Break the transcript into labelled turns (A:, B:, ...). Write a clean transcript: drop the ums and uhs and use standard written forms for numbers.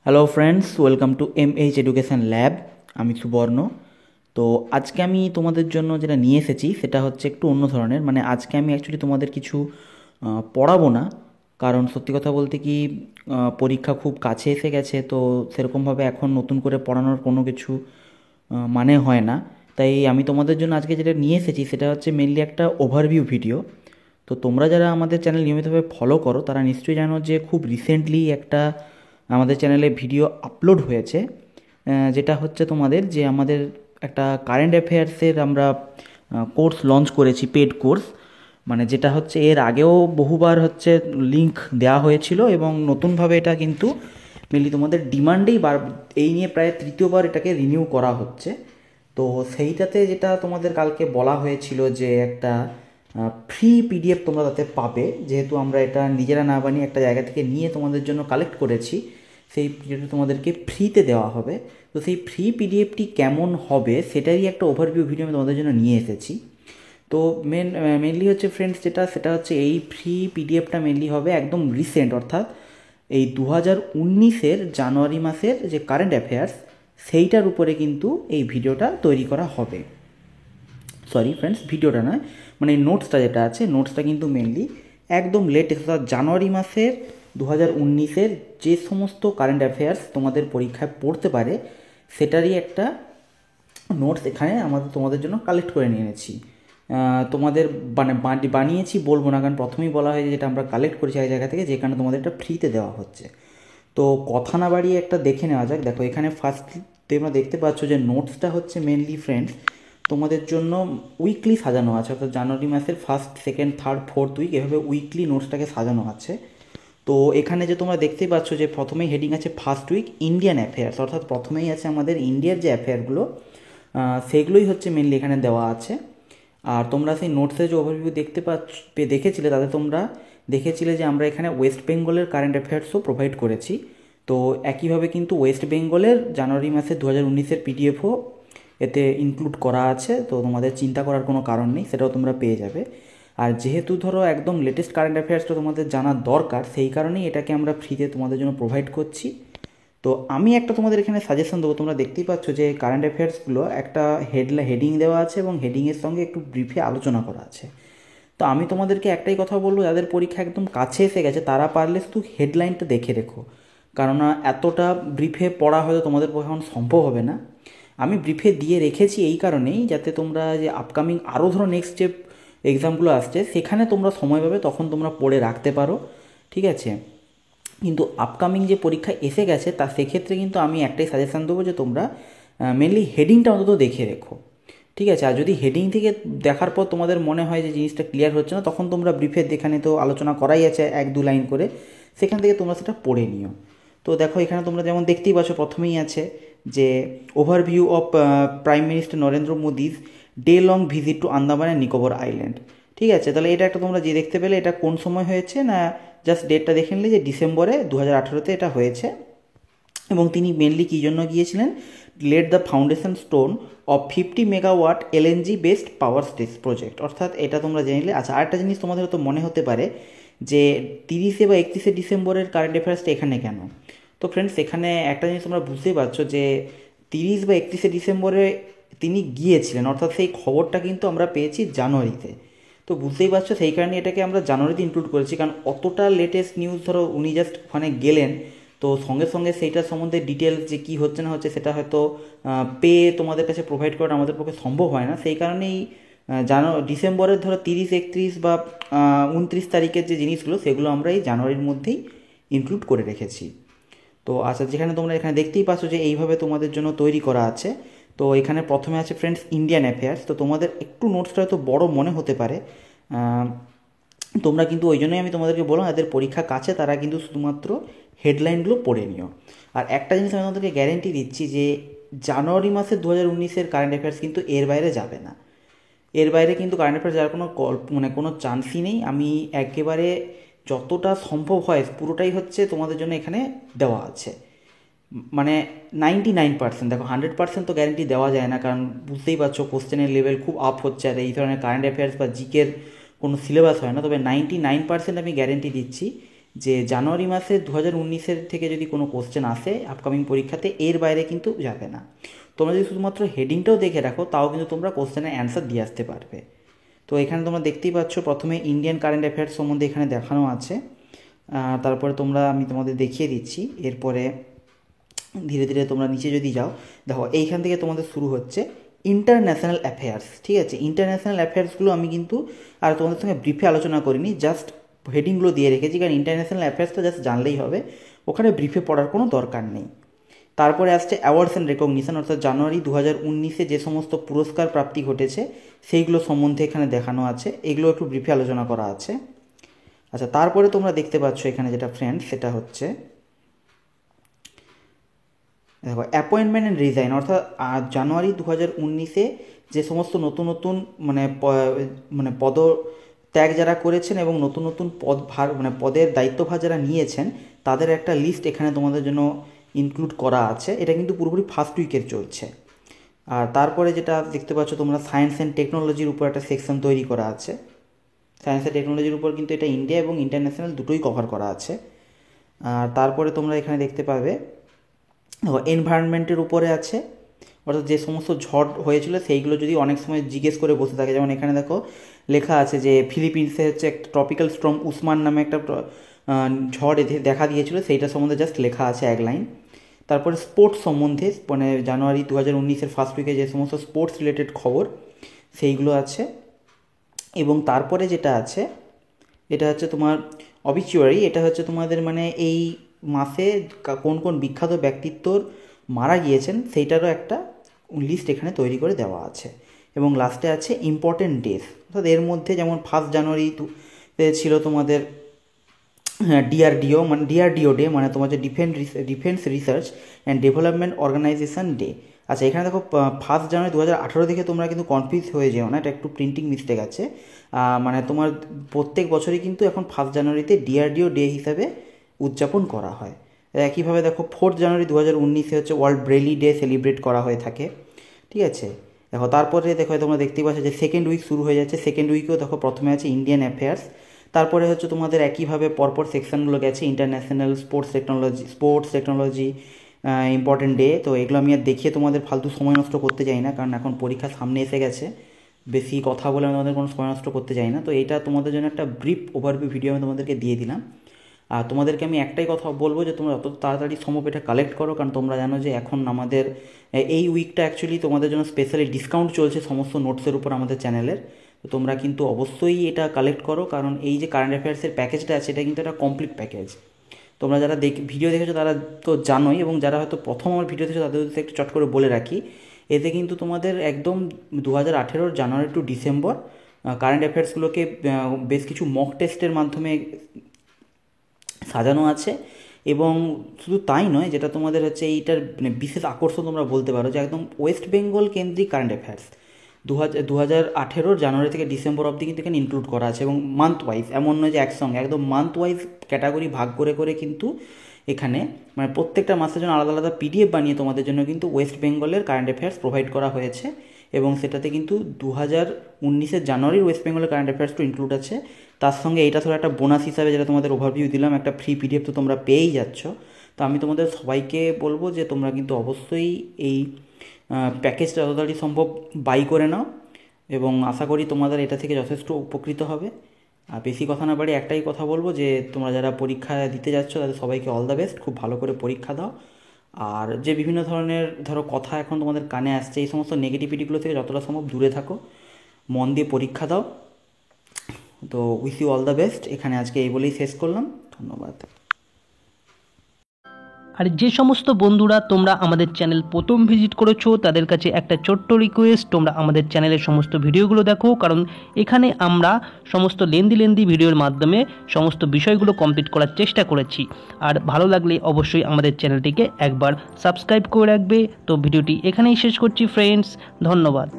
A: Hello friends, welcome to MH education lab. আমি সুবর্ণ। তো আজকে আমি তোমাদের জন্য যেটা নিয়ে এসেছি সেটা হচ্ছে একটু অন্য ধরনের। মানে আজকে আমি অ্যাকচুয়ালি তোমাদের কিছু পড়াবো না, কারণ সত্যি কথা বলতে কি পরীক্ষা খুব কাছে এসে গেছে। তো সেরকমভাবে এখন নতুন করে পড়ানোর কোনো কিছু মানে হয় না। তাই আমি তোমাদের জন্য আজকে যেটা নিয়ে এসেছি সেটা হচ্ছে মেনলি একটা ওভারভিউ ভিডিও। তো তোমরা যারা আমাদের চ্যানেল নিয়মিতভাবে ফলো করো তারা নিশ্চয়ই জানো যে খুব রিসেন্টলি একটা আমাদের চ্যানেলে ভিডিও আপলোড হয়েছে, যেটা হচ্ছে তোমাদের যে আমাদের একটা কারেন্ট অ্যাফেয়ার্সের আমরা কোর্স লঞ্চ করেছি, পেড কোর্স। মানে যেটা হচ্ছে এর আগেও বহুবার হচ্ছে লিংক দেওয়া হয়েছিল এবং নতুনভাবে এটা কিন্তু মেনলি তোমাদের ডিমান্ডেই এই নিয়ে প্রায় তৃতীয়বার এটাকে রিনিউ করা হচ্ছে। তো সেইটাতে যেটা তোমাদের কালকে বলা হয়েছিল যে একটা ফ্রি পিডিএফ তোমরা তাতে পাবে, যেহেতু আমরা এটা নিজেরা না বানিয়ে একটা জায়গা থেকে নিয়ে তোমাদের জন্য কালেক্ট করেছি। সেই পিডিএফটা তোমাদেরকে ফ্রিতে দেওয়া হবে। তো সেই ফ্রি পিডিএফটি কেমন হবে সেটারই একটা ওভারভিউ ভিডিও আমি তোমাদের জন্য নিয়ে এসেছি। তো মেনলি হচ্ছে ফ্রেন্ডস সেটা হচ্ছে এই ফ্রি পিডিএফটা মেনলি হবে একদম রিসেন্ট, অর্থাৎ এই 2019-এর জানুয়ারি মাসের যে কারেন্ট অ্যাফেয়ার্স সেইটার উপরে কিন্তু এই ভিডিওটা তৈরি করা হবে। সরি ফ্রেন্ডস, ভিডিওটা নয়, মানে নোটসটা যেটা আছে নোটসটা কিন্তু মেনলি একদম লেটেস্ট, অর্থাৎ জানুয়ারি মাসের 2019-এর যে সমস্ত কারেন্ট অ্যাফেয়ার্স তোমাদের পরীক্ষায় পড়তে পারে সেটারই একটা নোটস এখানে তোমাদের জন্য কালেক্ট করে নিয়ে এনেছি। তোমাদের মানে বানিয়েছি বলবো না, কারণ প্রথমেই বলা হয় যে যেটা আমরা কালেক্ট করেছি এক জায়গা থেকে, যেখানে তোমাদের এটা ফ্রিতে দেওয়া হচ্ছে। তো কথা না বাড়িয়ে একটা দেখে নেওয়া যাক। দেখো এখানে ফার্স্ট তোমরা দেখতে পাচ্ছ যে নোটসটা হচ্ছে মেনলি ফ্রেন্ডস তোমাদের জন্য উইকলি সাজানো আছে, অর্থাৎ জানুয়ারি মাসের first, second, third, fourth week এভাবে উইকলি নোটসটাকে সাজানো আছে। তো এখানে যে তোমরা দেখতেই পাচ্ছ যে প্রথমেই হেডিং আছে ফার্স্ট উইক ইন্ডিয়ান অ্যাফেয়ার্স, অর্থাৎ প্রথমেই আছে আমাদের ইন্ডিয়ার যে অ্যাফেয়ারগুলো সেগুলোই হচ্ছে মেনলি এখানে দেওয়া আছে। আর তোমরা সেই নোটসে যে ওভারভিউ দেখেছিলে তাতে তোমরা দেখেছিলে যে আমরা এখানে ওয়েস্ট বেঙ্গলের কারেন্ট অ্যাফেয়ার্সও প্রোভাইড করেছি। তো একইভাবে কিন্তু ওয়েস্ট বেঙ্গলের জানুয়ারি মাসের 2019-এর পিডিএফও এতে ইনক্লুড করা আছে। তো তোমাদের চিন্তা করার কোনো কারণ নেই, সেটাও তোমরা পেয়ে যাবে। আর যেহেতু ধরো একদম লেটেস্ট কারেন্ট অ্যাফেয়ার্সটা তোমাদের জানার দরকার, সেই কারণেই এটাকে আমরা ফ্রিতে তোমাদের জন্য প্রোভাইড করছি। তো আমি একটা তোমাদের এখানে সাজেশন দেবো। তোমরা দেখতেই পাচ্ছ যে কারেন্ট অ্যাফেয়ার্সগুলো একটা হেডিং দেওয়া আছে এবং হেডিংয়ের সঙ্গে একটু ব্রিফে আলোচনা করা আছে। তো আমি তোমাদেরকে একটাই কথা বলবো, যাদের পরীক্ষা একদম কাছে এসে গেছে তারা পারলে শুধু হেডলাইনটা দেখে রেখো, কেননা এতটা ব্রিফে পড়া হয়তো তোমাদের পক্ষে এখন সম্ভব হবে না। আমি ব্রিফে দিয়ে রেখেছি এই কারণেই, যাতে তোমরা যে আপকামিং আরও ধরো নেক্সট যে এক্সামগুলো আসছে সেখানে তোমরা সময় পাবে, তখন তোমরা পড়ে রাখতে পারো, ঠিক আছে। কিন্তু আপকামিং যে পরীক্ষা এসে গেছে তা সেক্ষেত্রে কিন্তু আমি একটাই সাজেশান দেবো যে তোমরা মেনলি হেডিংটা অন্তত দেখে রেখো, ঠিক আছে। আর যদি হেডিং থেকে দেখার পর তোমাদের মনে হয় যে জিনিসটা ক্লিয়ার হচ্ছে না, তখন তোমরা ব্রিফের যেখানে তো আলোচনা করাই আছে 1-2 লাইন করে, সেখান থেকে তোমরা সেটা পড়ে নিও। তো দেখো এখানে তোমরা যেমন দেখতেই পাচ্ছ প্রথমেই আছে যে overview of prime minister Narendra Modi's day long visit to Andaman and Nicobar island, ঠিক আছে। তাহলে এটা একটা তোমরা যে দেখতে পেলে, এটা কোন সময় হয়েছে না, জাস্ট ডেটটা দেখে নিলে যে ডিসেম্বরে 2018-তে এটা হয়েছে। এবং তিনি মেনলি কী জন্য গিয়েছিলেন, let the foundation stone of 50 megawatt LNG based power stage project, অর্থাৎ এটা তোমরা জেনে নিলে। আচ্ছা, আরেকটা জিনিস তোমাদের হয়তো মনে হতে পারে যে 30 বা 31 ডিসেম্বরের কারেন্ট অ্যাফেয়ার্সটা এখানে কেন। তো ফ্রেন্ডস, এখানে একটা জিনিস তোমরা বুঝতেই পারছো যে 30 বা 31 ডিসেম্বরে তিনি গিয়েছিলেন, অর্থাৎ সেই খবরটা কিন্তু আমরা পেয়েছি জানুয়ারিতে। তো বুঝতেই পারছো সেই কারণে এটাকে আমরা জানুয়ারিতে ইনক্লুড করেছি, কারণ অতটা লেটেস্ট নিউজ ধরো উনি জাস্ট ওখানে গেলেন, তো সঙ্গে সঙ্গে সেইটার সম্বন্ধে ডিটেলস যে কী হচ্ছে না হচ্ছে সেটা হয়তো পেয়ে তোমাদের কাছে প্রোভাইড করাটা আমাদের পক্ষে সম্ভব হয় না। সেই কারণেই ডিসেম্বরের ধরো 30, 31 বা 29 তারিখের যে জিনিসগুলো সেগুলো আমরা এই জানুয়ারির মধ্যেই ইনক্লুড করে রেখেছি। তো আচ্ছা, যেখানে তোমরা এখানে দেখতেই পাচ্ছ যে এইভাবে তোমাদের জন্য তৈরি করা আছে। তো এখানে প্রথমে আছে ফ্রেন্ডস ইন্ডিয়ান অ্যাফেয়ার্স। তো তোমাদের একটু নোটসটা হয়তো বড় মনে হতে পারে, তোমরা কিন্তু ওই জন্যই আমি তোমাদেরকে বললাম যাদের পরীক্ষা কাছে তারা কিন্তু শুধুমাত্র হেডলাইনগুলো পড়ে নিও। আর একটা জিনিস আমি তোমাদেরকে গ্যারেন্টি দিচ্ছি যে জানুয়ারি মাসের 2019-এর কারেন্ট অ্যাফেয়ার্স কিন্তু এর বাইরে যাবে না। এর বাইরে কিন্তু কারেন্ট অ্যাফেয়ার্স যাওয়ার কোনো মানে কোনো চান্সই নেই। আমি একেবারে যতটা সম্ভব হয় পুরোটাই হচ্ছে তোমাদের জন্য এখানে দেওয়া আছে, মানে 99%। দেখো 100% তো গ্যারেন্টি দেওয়া যায় না, কারণ বুঝতেই পারছো কোশ্চেনের লেভেল খুব আপ হচ্ছে, আর এই ধরনের কারেন্ট অ্যাফেয়ার্স বা জিকের কোনো সিলেবাস হয় না। তবে 99% আমি গ্যারেন্টি দিচ্ছি যে জানুয়ারি মাসে 2019-এর থেকে যদি কোনো কোশ্চেন আসে আপকামিং পরীক্ষাতে, এর বাইরে কিন্তু যাবে না। তোমরা যদি শুধুমাত্র হেডিংটাও দেখে রাখো তাও কিন্তু তোমরা কোশ্চেনের অ্যান্সার দিয়ে আসতে পারবে। তো এখানে তোমরা দেখতেই পাচ্ছ প্রথমে ইন্ডিয়ান কারেন্ট অ্যাফেয়ার্স সম্বন্ধে এখানে দেখানো আছে, তারপরে আমি তোমাদের দেখিয়ে দিচ্ছি। এরপরে ধীরে ধীরে তোমরা নিচে যদি যাও, দেখো এইখান থেকে তোমাদের শুরু হচ্ছে ইন্টারন্যাশনাল অ্যাফেয়ার্স। ঠিক আছে, ইন্টারন্যাশনাল অ্যাফেয়ার্সগুলো আমি কিন্তু আর তোমাদের সঙ্গে ব্রিফে আলোচনা করিনি, জাস্ট হেডিংগুলো দিয়ে রেখেছি, কারণ ইন্টারন্যাশনাল অ্যাফেয়ার্সটা জাস্ট জানলেই হবে, ওখানে ব্রিফে পড়ার কোনো দরকার নেই। তারপরে আসছে অ্যাওয়ার্ডস অ্যান্ড রেকগনিশন, অর্থাৎ জানুয়ারি 2019-এ যে সমস্ত পুরস্কার প্রাপ্তি ঘটেছে সেইগুলো সম্বন্ধে এখানে দেখানো আছে, এগুলো একটু ব্রিফে আলোচনা করা আছে। আচ্ছা, তারপরে তোমরা দেখতে পাচ্ছ এখানে যেটা ফ্রেন্ডস, সেটা হচ্ছে দেখো অ্যাপয়েন্টমেন্ট অ্যান্ড রিজাইন, অর্থাৎ জানুয়ারি 2019-এ যে সমস্ত নতুন নতুন পদ ত্যাগ যারা করেছেন এবং নতুন নতুন পদের দায়িত্বভার যারা নিয়েছেন তাদের একটা লিস্ট এখানে তোমাদের জন্য ইনক্লুড করা আছে। এটা কিন্তু পুরোপুরি ফার্স্ট উইকের চলছে। আর তারপরে যেটা দেখতে পাচ্ছ তোমরা সায়েন্স অ্যান্ড টেকনোলজির উপর একটা সেকশন তৈরি করা আছে। সায়েন্স অ্যান্ড টেকনোলজির উপর কিন্তু এটা ইন্ডিয়া এবং ইন্টারন্যাশনাল দুটোই কভার করা আছে। আর তারপরে তোমরা এখানে দেখতে পাবে এনভায়রনমেন্টের উপরে আছে, অর্থাৎ যে সমস্ত ঝড় হয়েছিল সেইগুলো যদি অনেক সময় জিজ্ঞেস করে বসে থাকে, যেমন এখানে দেখো লেখা আছে যে ফিলিপিন্সে হচ্ছে একটা ট্রপিক্যাল স্টর্ম উসমান নামে একটা ঝড় দেখা দিয়েছিল, সেইটা সম্বন্ধে জাস্ট লেখা আছে এক লাইন। তারপরে স্পোর্টস সম্বন্ধে জানুয়ারি 2019-এর ফার্স্ট উইকে যে সমস্ত স্পোর্টস রিলেটেড খবর সেইগুলো আছে। এবং তারপরে যেটা আছে এটা হচ্ছে তোমার অবিচুয়ারি, এটা হচ্ছে তোমাদের এই মাসে কোন কোন বিখ্যাত ব্যক্তিত্বর মারা গিয়েছেন সেইটারও একটা লিস্ট এখানে তৈরি করে দেওয়া আছে। এবং লাস্টে আছে ইম্পর্টেন্ট ডেজ, অর্থাৎ এর মধ্যে যেমন 1 জানুয়ারি ছিল তোমাদের ডিআরডিও ডে, মানে তোমার যে defence research and development organisation day. আচ্ছা, এখানে দেখো 1 জানুয়ারি 2018 দেখে তোমরা কিন্তু কনফিউজ হয়ে যেও না, এটা একটু প্রিন্টিং মিস্টেক আছে। তোমার প্রত্যেক বছরই কিন্তু এখন 1 জানুয়ারিতে ডিআরডিও ডে হিসাবে উদযাপন করা হয়। একইভাবে দেখো 4 জানুয়ারি 2019-এ হচ্ছে ওয়ার্ল্ড ব্রেলি ডে সেলিব্রেট করা হয়ে থাকে। ঠিক আছে, দেখো তারপরে দেখো তোমরা দেখতেই পাচ্ছ যে সেকেন্ড উইক শুরু হয়ে যাচ্ছে। সেকেন্ড উইকেও দেখো প্রথমে আছে ইন্ডিয়ান অ্যাফেয়ার্স, তারপরে হচ্ছে তোমাদের একইভাবে পরপর সেকশনগুলো গেছে international, sports technology, important day. তো এগুলো আমি আর দেখিয়ে তোমাদের ফালতু সময় নষ্ট করতে চাই না, কারণ এখন পরীক্ষা সামনে এসে গেছে, বেশি কথা বলে আমি তোমাদের কোনো সময় নষ্ট করতে চাই না। তো এইটা তোমাদের জন্য একটা ব্রিফ ওভারভিউ ভিডিও আমি তোমাদেরকে দিয়ে দিলাম। আর তোমাদেরকে আমি একটাই কথা বলবো যে তোমরা যত তাড়াতাড়ি সম্ভব এটা কালেক্ট করো, কারণ তোমরা জানো যে এখন আমাদের এই উইকটা অ্যাকচুয়ালি তোমাদের জন্য স্পেশালি ডিসকাউন্ট চলছে সমস্ত নোটসের উপর আমাদের চ্যানেলের। তো তোমরা কিন্তু অবশ্যই এটা কালেক্ট করো, কারণ এই যে কারেন্ট অ্যাফেয়ার্সের প্যাকেজটা আছে এটা কিন্তু একটা কমপ্লিট প্যাকেজ। তোমরা যারা ভিডিও দেখেছো তারা তো জানোই, এবং যারা হয়তো প্রথম আমার ভিডিও দেখেছো তাদের একটু চট করে বলে রাখি, এতে কিন্তু তোমাদের একদম 2018 জানুয়ারি টু ডিসেম্বর কারেন্ট অ্যাফেয়ার্সগুলোকে বেশ কিছু মক টেস্টের মাধ্যমে সাজানো আছে। এবং শুধু তাই নয়, যেটা তোমাদের হচ্ছে এইটার বিশেষ আকর্ষণ তোমরা বলতে পারো যে একদম ওয়েস্ট বেঙ্গল কেন্দ্রিক কারেন্ট অ্যাফেয়ার্স 2018 জানুয়ারি থেকে ডিসেম্বর অবধি কিন্তু এখানে ইনক্লুড করা আছে, এবং মান্থ ওয়াইজ, এমন নয় যে একসঙ্গে, একদম মান্থ ওয়াইজ ক্যাটাগরি ভাগ করে করে কিন্তু এখানে প্রত্যেকটা মাসের জন্য আলাদা আলাদা পিডিএফ বানিয়ে তোমাদের জন্য কিন্তু ওয়েস্ট বেঙ্গলের কারেন্ট অ্যাফেয়ার্স প্রোভাইড করা হয়েছে। এবং সেটাতে কিন্তু 2019-এর জানুয়ারির ওয়েস্ট বেঙ্গলের কারেন্ট অ্যাফেয়ার্সটা ইনক্লুড আছে। তার সঙ্গে এইটা ধরো একটা বোনাস হিসাবে যেটা তোমাদের ওভারভিউ দিলাম, একটা ফ্রি পিডিএফ তো তোমরা পেয়েই যাচ্ছ। তো আমি তোমাদের সবাইকে বলবো যে তোমরা কিন্তু অবশ্যই এই প্যাকেজটা যত তাড়াতাড়ি সম্ভব বাই করে নাও, এবং আশা করি তোমাদের এটা থেকে যথেষ্ট উপকৃত হবে। আর বেশি কথা না বাড়ি একটাই কথা বলবো যে তোমরা যারা পরীক্ষা দিতে যাচ্ছ তাদের সবাইকে অল দ্য বেস্ট, খুব ভালো করে পরীক্ষা দাও। আর যে বিভিন্ন ধরনের কথা এখন তোমাদের কানে আসছে, এই সমস্ত নেগেটিভিটিগুলো থেকে যতটা সম্ভব দূরে থাকো, মন দিয়ে পরীক্ষা দাও। তো wish you all the best. এখানে আজকে এই বলেই শেষ করলাম, ধন্যবাদ।
B: আর যে সমস্ত বন্ধুরা তোমরা আমাদের চ্যানেল প্রথম ভিজিট করেছো তাদের কাছে একটা ছোট্ট রিকোয়েস্ট, তোমরা আমাদের চ্যানেলের সমস্ত ভিডিওগুলো দেখো, কারণ এখানে আমরা সমস্ত লেন্দি ভিডিওর মাধ্যমে সমস্ত বিষয়গুলো কমপ্লিট করার চেষ্টা করেছি। আর ভালো লাগলে অবশ্যই আমাদের চ্যানেলটিকে একবার সাবস্ক্রাইব করে রাখবে। তো ভিডিওটি এখানেই শেষ করছি ফ্রেন্ডস, ধন্যবাদ।